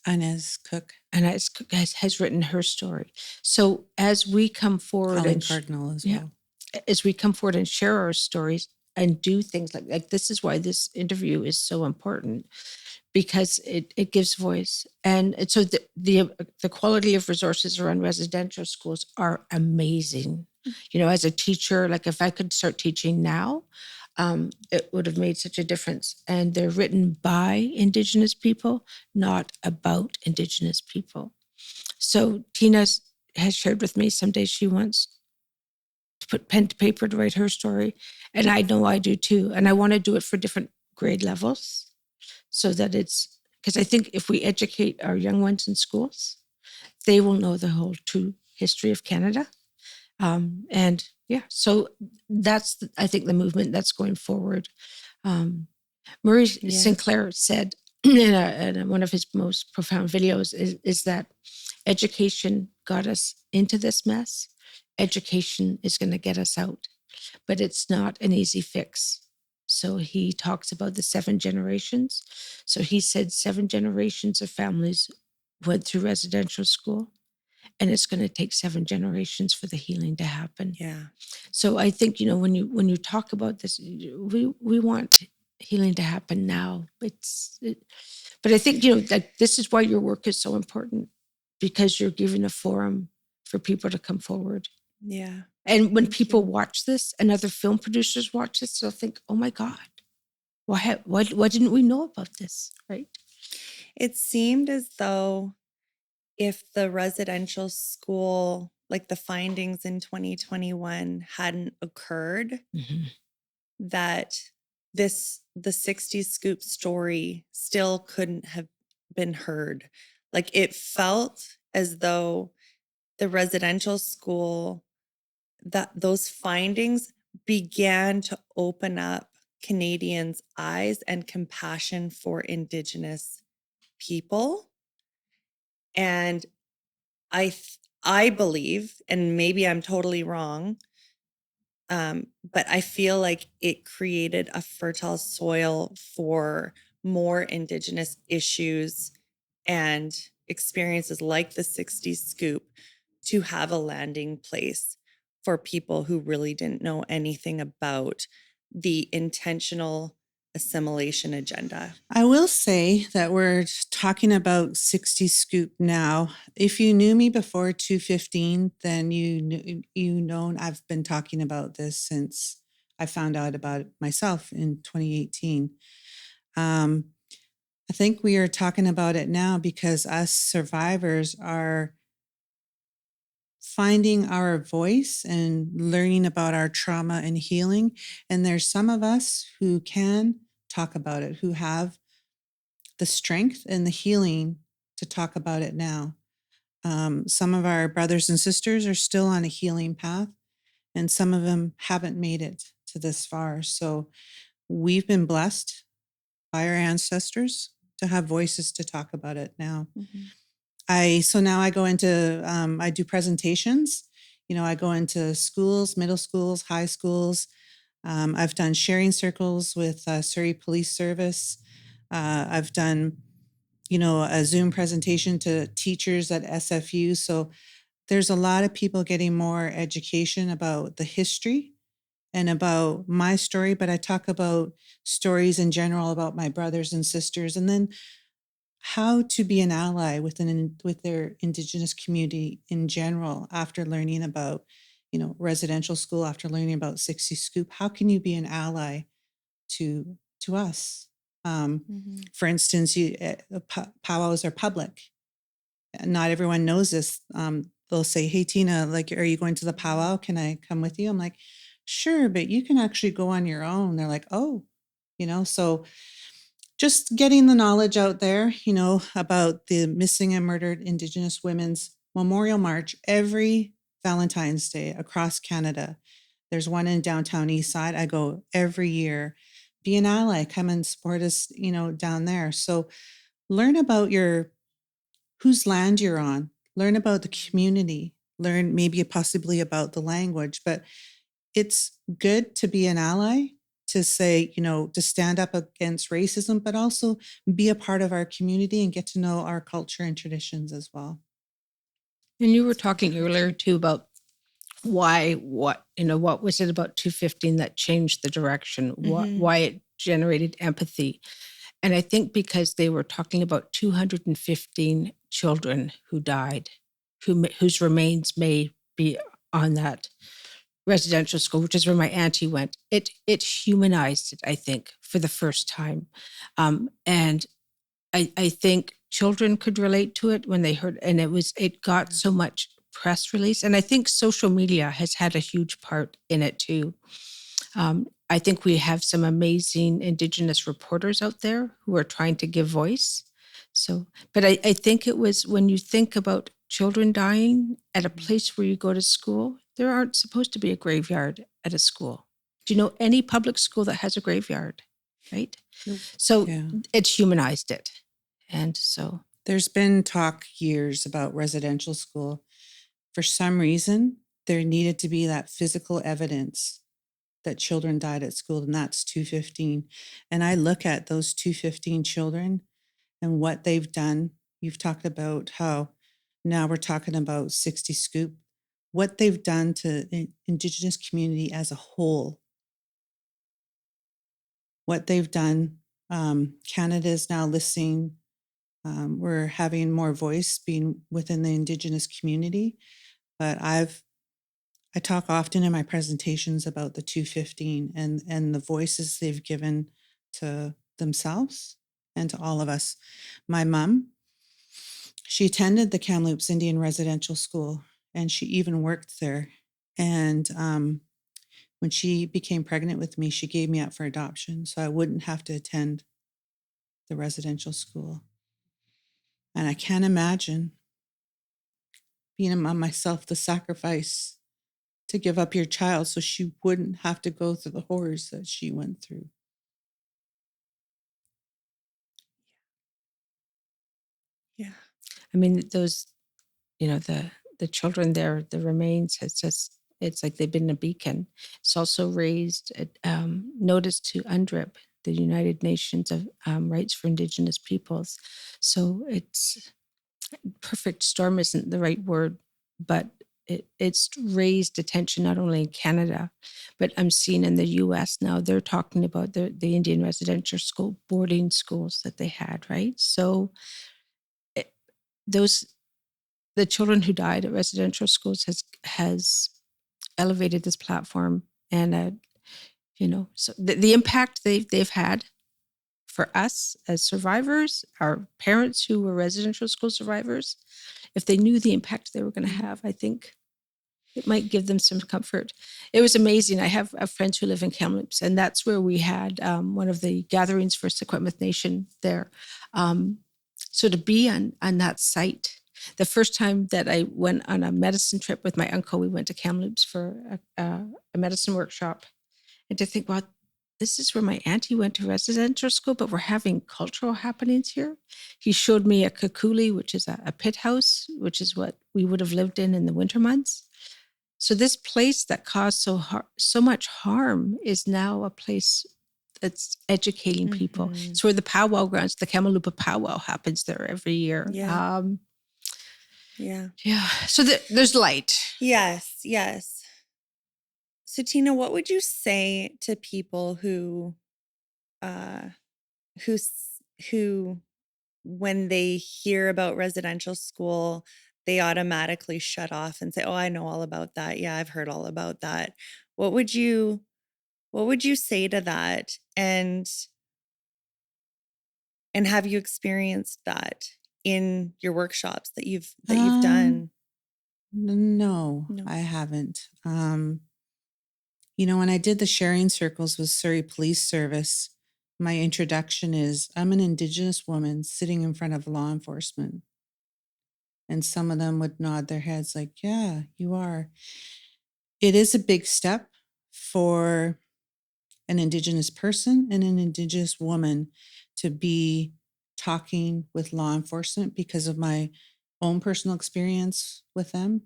Inez Cook. And has written her story. So as we come forward, Colleen Cardinal as well. As we come forward and share our stories and do things like this is why this interview is so important, because it gives voice. And so the quality of resources around residential schools are amazing. As a teacher, like if I could start teaching now, it would have made such a difference. And they're written by Indigenous people, not about Indigenous people. So Tina has shared with me someday she wants to put pen to paper to write her story. And I know I do too. And I want to do it for different grade levels, so that it's, because I think if we educate our young ones in schools, they will know the whole true history of Canada. So that's, I think, the movement that's going forward. Murray Sinclair said in one of his most profound videos is that education got us into this mess. Education is going to get us out, but it's not an easy fix. So he talks about the 7 generations. So he said 7 generations of families went through residential school, and it's going to take 7 generations for the healing to happen. Yeah. So I think, when you talk about this, we want healing to happen now. But I think, that this is why your work is so important, because you're giving a forum for people to come forward. Yeah. And when people watch this and other film producers watch this, they'll think, oh my God, why didn't we know about this, right? It seemed as though if the residential school, like the findings in 2021 hadn't occurred, that the 60 Scoop story still couldn't have been heard. Like it felt as though the residential school, that those findings began to open up Canadians' eyes and compassion for Indigenous people. And I believe, and maybe I'm totally wrong, but I feel like it created a fertile soil for more Indigenous issues and experiences like the 60 Scoop to have a landing place for people who really didn't know anything about the intentional assimilation agenda. I will say that we're talking about 60 Scoop now. If you knew me before 215, then you know I've been talking about this since I found out about it myself in 2018. I think we are talking about it now because us survivors are finding our voice and learning about our trauma and healing. And there's some of us who can talk about it, who have the strength and the healing to talk about it now. Some of our brothers and sisters are still on a healing path, and some of them haven't made it to this far. So we've been blessed by our ancestors to have voices to talk about it now. So now I go into, I do presentations. I go into schools, middle schools, high schools. I've done sharing circles with Surrey Police Service. I've done, a Zoom presentation to teachers at SFU. So there's a lot of people getting more education about the history and about my story, but I talk about stories in general about my brothers and sisters, and then how to be an ally with their Indigenous community in general after learning about, residential school, after learning about 60 Scoop. How can you be an ally to us? For instance, powwows are public. Not everyone knows this. They'll say, "Hey, Tina, like, are you going to the powwow? Can I come with you?" I'm like, "Sure, but you can actually go on your own." They're like, "Oh," so just getting the knowledge out there, about the missing and murdered Indigenous Women's Memorial March every Valentine's Day across Canada. There's one in downtown Eastside. I go every year. Be an ally, come and support us, down there. So learn about whose land you're on, learn about the community, learn maybe possibly about the language, but it's good to be an ally, to say, to stand up against racism, but also be a part of our community and get to know our culture and traditions as well. And you were talking earlier too about what was it about 215 that changed the direction? Why it generated empathy? And I think because they were talking about 215 children who died, whose remains may be on that residential school, which is where my auntie went. It humanized it, I think, for the first time. And I think children could relate to it when they heard, and it got so much press release. And I think social media has had a huge part in it too. I think we have some amazing Indigenous reporters out there who are trying to give voice. So, but I think it was when you think about children dying at a place where you go to school, there aren't supposed to be a graveyard at a school. Do you know any public school that has a graveyard? Right? Nope. So Yeah. it's humanized it. And so there's been talk years about residential school. For some reason, there needed to be that physical evidence that children died at school, and that's 215. And I look at those 215 children and what they've done. You've talked about how now we're talking about 60 Scoop, what they've done to Indigenous community as a whole, what they've done. Canada is now listening. We're having more voice being within the Indigenous community, but I talk often in my presentations about the 215 and the voices they've given to themselves and to all of us. My mom, she attended the Kamloops Indian Residential School, and she even worked there. And when she became pregnant with me, she gave me up for adoption so I wouldn't have to attend the residential school. And I can't imagine being a mom myself, the sacrifice to give up your child so she wouldn't have to go through the horrors that she went through. Yeah. I mean, those, the children there, the remains, it's like they've been a beacon. It's also raised notice to UNDRIP, the United Nations of Rights for Indigenous Peoples. So it's perfect storm isn't the right word, but it's raised attention not only in Canada, but I'm seeing in the U.S. now they're talking about the Indian residential school boarding schools that they had, right? So those the children who died at residential schools has elevated this platform, and so the impact they've had for us as survivors, our parents who were residential school survivors, if they knew the impact they were going to have, I think it might give them some comfort. It was amazing. I have friends who live in Kamloops, and that's where we had one of the gatherings for Secwepemc Nation there. So to be on that site, the first time that I went on a medicine trip with my uncle, we went to Kamloops for a medicine workshop, and to think, wow, this is where my auntie went to residential school, but we're having cultural happenings here. He showed me a kukuli, which is a pit house, which is what we would have lived in the winter months. So this place that caused so much harm is now a place that's educating people. Mhm. It's where the powwow grounds, the Kamloops powwow happens there every year. Yeah. Yeah. So there's light. Yes. So Tina, what would you say to people who when they hear about residential school, they automatically shut off and say, "Oh, I know all about that. Yeah, I've heard all about that." What would you say to that? And have you experienced that in your workshops that you've done? No, No. I haven't. When I did the sharing circles with Surrey Police Service, my introduction is I'm an Indigenous woman sitting in front of law enforcement. And some of them would nod their heads like, yeah, you are. It is a big step for an Indigenous person and an Indigenous woman to be talking with law enforcement because of my own personal experience with them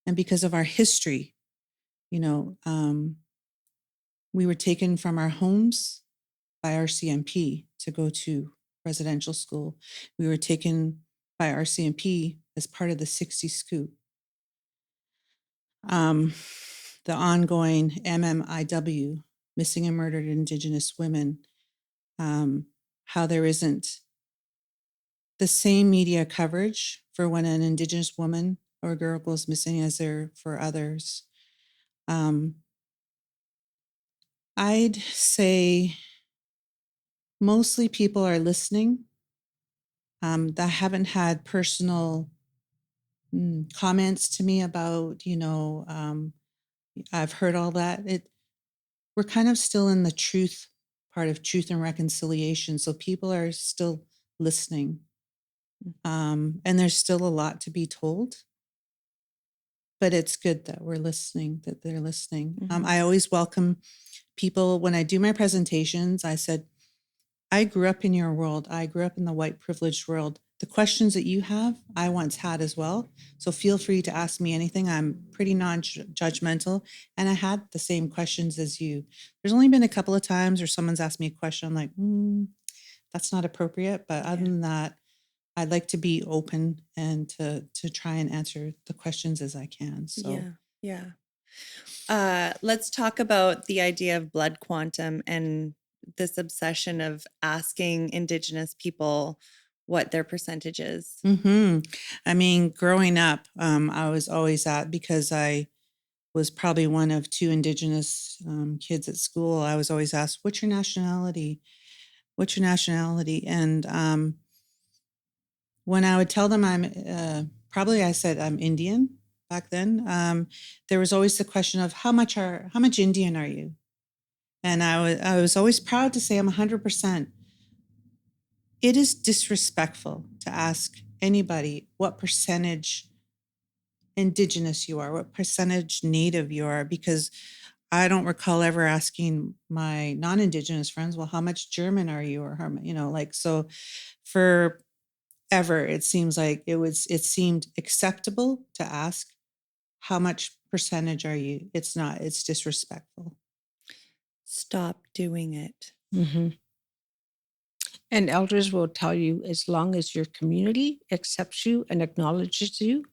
and because of our history. We were taken from our homes by RCMP to go to residential school. We were taken by RCMP as part of the 60 Scoop. The ongoing MMIW, Missing and Murdered Indigenous Women, how there isn't the same media coverage for when an Indigenous woman or a girl goes missing as there for others. I'd say mostly people are listening that haven't had personal comments to me about, I've heard all that. We're kind of still in the truth part of truth and reconciliation. So people are still listening. And there's still a lot to be told. But it's good that we're listening, that they're listening. Mhm. I always welcome people. When I do my presentations, I said, I grew up in your world. I grew up in the white privileged world. The questions that you have, I once had as well. So feel free to ask me anything. I'm pretty non-judgmental. And I had the same questions as you. There's only been a couple of times where someone's asked me a question. I'm like, that's not appropriate. But other than that, I'd like to be open and to try and answer the questions as I can. So Yeah. Let's talk about the idea of blood quantum and this obsession of asking Indigenous people what their percentage is. I mean, growing up, I was always because I was probably one of two Indigenous kids at school. I was always asked, "What's your nationality? What's your nationality?" And when I would tell them I said I'm Indian back then. There was always the question of how much Indian are you? And I was always proud to say I'm 100%. It is disrespectful to ask anybody what percentage Indigenous you are, what percentage Native you are, because I don't recall ever asking my non-Indigenous friends, well, how much German are you? Or how, so forever, it seems like it seemed acceptable to ask how much percentage are you? It's not, it's disrespectful. Stop doing it. Mm-hmm. And elders will tell you, as long as your community accepts you and acknowledges you,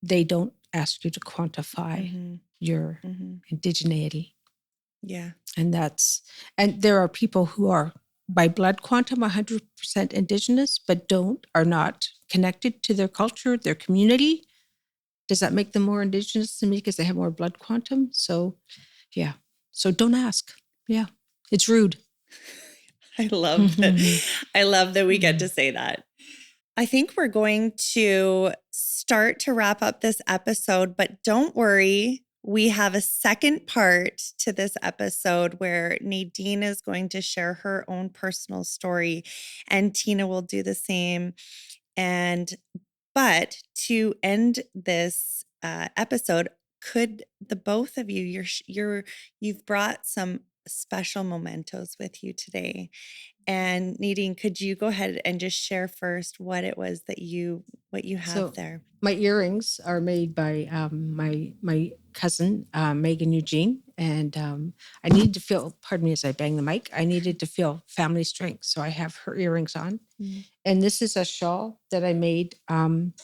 they don't ask you to quantify Mm-hmm. your Mm-hmm. indigeneity. Yeah. And there are people who are by blood quantum 100% indigenous, but are not connected to their culture, their community. Does that make them more indigenous to me because they have more blood quantum? So, yeah. So don't ask. Yeah. It's rude. I love that. I love that we get to say that. I think we're going to start to wrap up this episode, but don't worry. We have a second part to this episode where Nadine is going to share her own personal story and Tina will do the same. But to end this episode, could the both of you, you've brought some special mementos with you today. And Nadine, could you go ahead and just share first what it was that what you have there? My earrings are made by my cousin, Megan Eugene. And I needed to feel, pardon me as I bang the mic, I needed to feel family strength. So I have her earrings on. Mm-hmm. And this is a shawl that I made in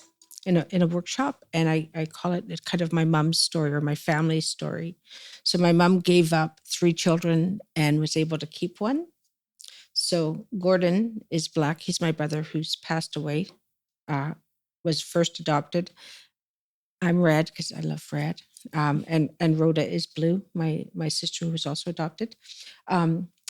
a workshop. And I call it kind of my mom's story or my family's story. So my mom gave up 3 children and was able to keep one. So Gordon is Black. He's my brother who's passed away, was first adopted. I'm red because I love red. And Rhoda is blue, my sister who was also adopted.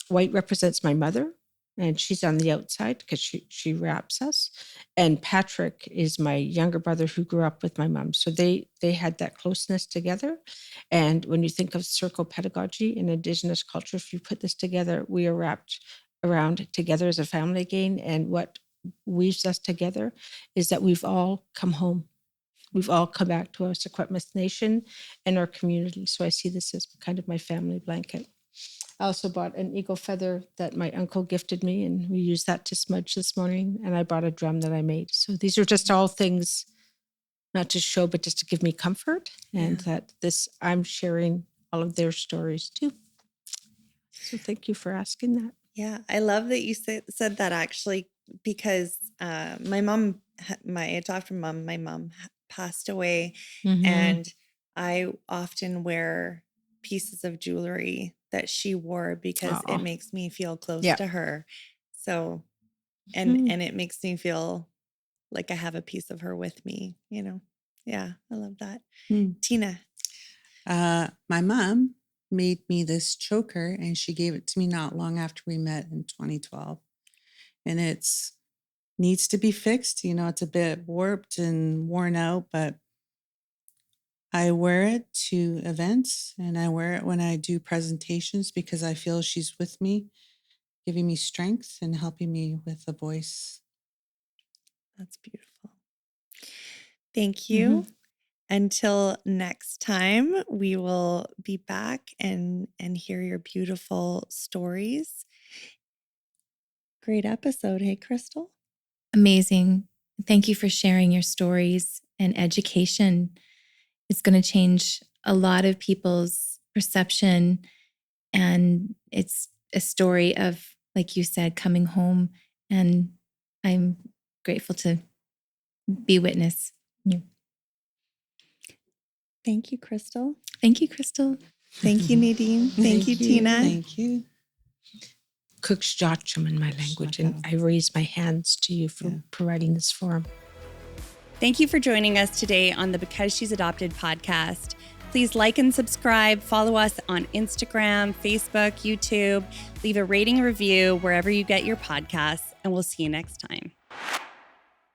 White represents my mother, and she's on the outside because she wraps us. And Patrick is my younger brother who grew up with my mom. So they had that closeness together. And when you think of circle pedagogy in Indigenous culture, if you put this together, we are wrapped around together as a family again. And what weaves us together is that we've all come home. We've all come back to our Secwepemc Nation and our community. So I see this as kind of my family blanket. I also bought an eagle feather that my uncle gifted me, and we used that to smudge this morning. And I bought a drum that I made. So these are just all things, not to show, but just to give me comfort. And that I'm sharing all of their stories too. So thank you for asking that. Yeah, I love that you said that actually, because my adopted mom, my mom passed away, and I often wear pieces of jewelry that she wore because it makes me feel close to her. So, and it makes me feel like I have a piece of her with me, Yeah, I love that. Tina. My mom made me this choker, and she gave it to me not long after we met in 2012. And needs to be fixed. It's a bit warped and worn out, but I wear it to events and I wear it when I do presentations because I feel she's with me, giving me strength and helping me with a voice. That's beautiful. Thank you. Until next time, we will be back and hear your beautiful stories. Great episode. Hey, Kristal. Amazing. Thank you for sharing your stories and education. It's going to change a lot of people's perception. And it's a story of, like you said, coming home. And I'm grateful to be witness. Yeah. Thank you, Kristal. Thank you, Kristal. Thank you, Nadine. Thank you, Tina. Thank you. Kuksjachum in my language, and I raise my hands to you for providing this forum. Thank you for joining us today on the Because She's Adopted podcast. Please like and subscribe, follow us on Instagram, Facebook, YouTube, leave a rating and review wherever you get your podcasts, and we'll see you next time.